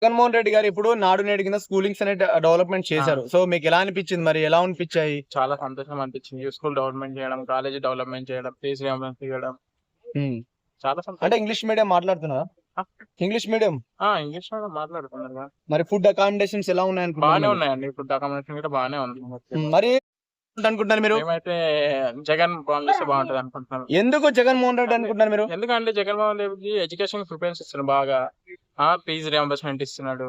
జగన్మోహన్ రెడ్డి గారు ఇప్పుడు నాడు నేడు కింద స్కూలింగ్స్ అనే డెవలప్మెంట్ ఆ! చేశారు. సో మీకు ఎలా అనిపించింది మరి? ఎలా అనిపించాయి? చాలా సంతోషం అనిపించింది. స్కూల్ డెవలప్‌మెంట్ చేయడం, కాలేజీ డెవలప్‌మెంట్ చేయడం, ఫీస్ రీయింబర్స్‌మెంట్ ఇవ్వడం హ్మ్. చాలా అంటే సంతోషం. ఇంగ్లీష్ మీడియం మాట్లాడుతున్నారా? ఆ! English medium. ఇంగ్లీష్ మీడియం మాట్లాడుతున్నారుగా. మరి ఫుడ్ అకామిడేషన్స్ ఎలా ఉన్నాయనుకుంటున్నారు బానే మీరు? ఉన్నాయండి. ఫుడ్ అకామిడేషన్ కూడా బానే ఉంది. మరి అనుకుంటున్నారు మీరు? మేమైతే జగన్ చేస్తే బావుంటదనుకుంటున్నాం. ఎందుకు జగన్మోహన్ రెడ్డి అనుకుంటున్నారు మీరు? ఎందుకంటే జగన్‌మోహన్ రెడ్డి ఎడ్యుకేషన్‌కి ప్రిఫరెన్స్ ఇస్తున్నాడు బాగా. ఫీస్ రీయింబర్స్‌మెంట్ ఇస్తున్నాడు.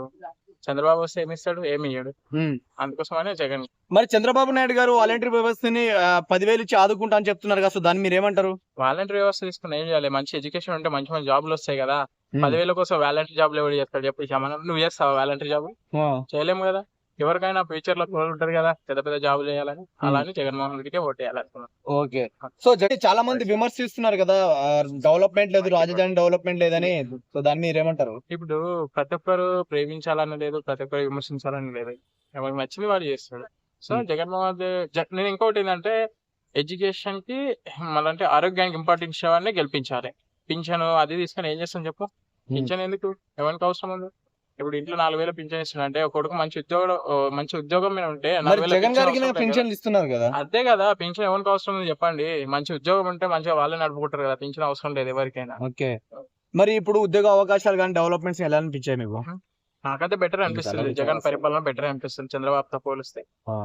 చంద్రబాబు వస్తే ఏమిస్తాడు? ఏమియ్యడు. హ్మ్. అందుకోసమనే జగన్. మరి చంద్రబాబు నాయుడు గారు వాలంటరీ వ్యవస్థని 10,000 ఇచ్చి ఆదుకుంటా అని చెప్తున్నారు కదా! సో దాన్ని మీరేమంటారు? వాలంటరీ వ్యవస్థ తీసుకొని ఏం చేయాలి? మంచి ఎడ్యుకేషన్ ఉంటే మంచి మంచి జాబ్‌లొస్తాయి గదా! హ్మ్. 10,000 కోసం వాలంటరీ జాబ్‌లు ఎవడు చేస్తాడు చెప్పు? నువ్వు చేస్తావా వాలంటరీ జాబ్? ఆ! చేయలేము గదా! ఎవరికైనా ఫ్యూచర్‌లో గోల్ ఉంటది గదా! పెద్ద పెద్ద జాబ్‌లు చేయాలని. హ్మ్. అలా అని జగన్‌మోహన్ రెడ్డికే ఓటేయాలనుకున్నాం. ఓకే. సో చాలా మంది విమర్శిస్తున్నారు కదా! డెవలప్‌మెంట్ లేదు, రాజధాని డెవలప్‌మెంట్ లేదని. సో దాన్ని మీరేమంటారు? ఇప్పుడు ప్రతి ఒక్కరు ప్రేమించాలని లేదు. ప్రతి ఒక్కరు విమర్శించాలని లేదు. ఎవరికి నచ్చింది వాడు చేస్తాడు. సో, హ్మ్. జగన్‌మోహన్ నేను ఇంకోటేందంటే ఎడ్యుకేషన్‌కి మళ్ళంటే ఆరోగ్యానికి ఇంపార్టెన్స్ ఇచ్చేవాడిని గెలిపించాలి. పింఛను అది తీసుకొని ఏం చేస్తాం చెప్పు? హ్మ్. పింఛన్ ఎందుకు? ఎవరికి అవసరం ఉంది? ఇప్పుడు ఇంట్లో 4,000 పింఛన్ ఇస్తున్నాడంటే ఒక కొడుకు మంచి ఉద్యోగం మీద ఉంటే మరి 4,000 జగన్ పింఛన్ గారికి అవసరం లేదు కదా! పింఛన్లు ఇస్తున్నారు గదా! అదే గదా! పింఛన్ ఎవరికి అవసరం ఉంది చెప్పండి? మంచి ఉద్యోగం ఉంటే మంచిగా వాళ్ళే నడుపుకుంటారు గదా! పింఛన్ అవసరం లేదు ఎవరికైనా. ఓకే. మరి ఇప్పుడు ఉద్యోగ అవకాశాలు గాని, డెవలప్‌మెంట్స్ ఎలా అనిపించాయి మీకు? హ్మ్. నాకైతే బెటర్ అనిపిస్తుంది. జగన్ పరిపాలన బెటరే అనిపిస్తుంది చంద్రబాబుతో పోలిస్తే. ఆ!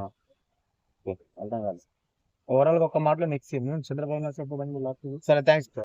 ఓకే. అర్థం కాలేదు. ఓవరాల్‌గా ఒక్క మాటలో నెక్స్ట్ సీన్ చంద్రబాబు నాయుడు చెప్పబడింది సరే థాంక్స్.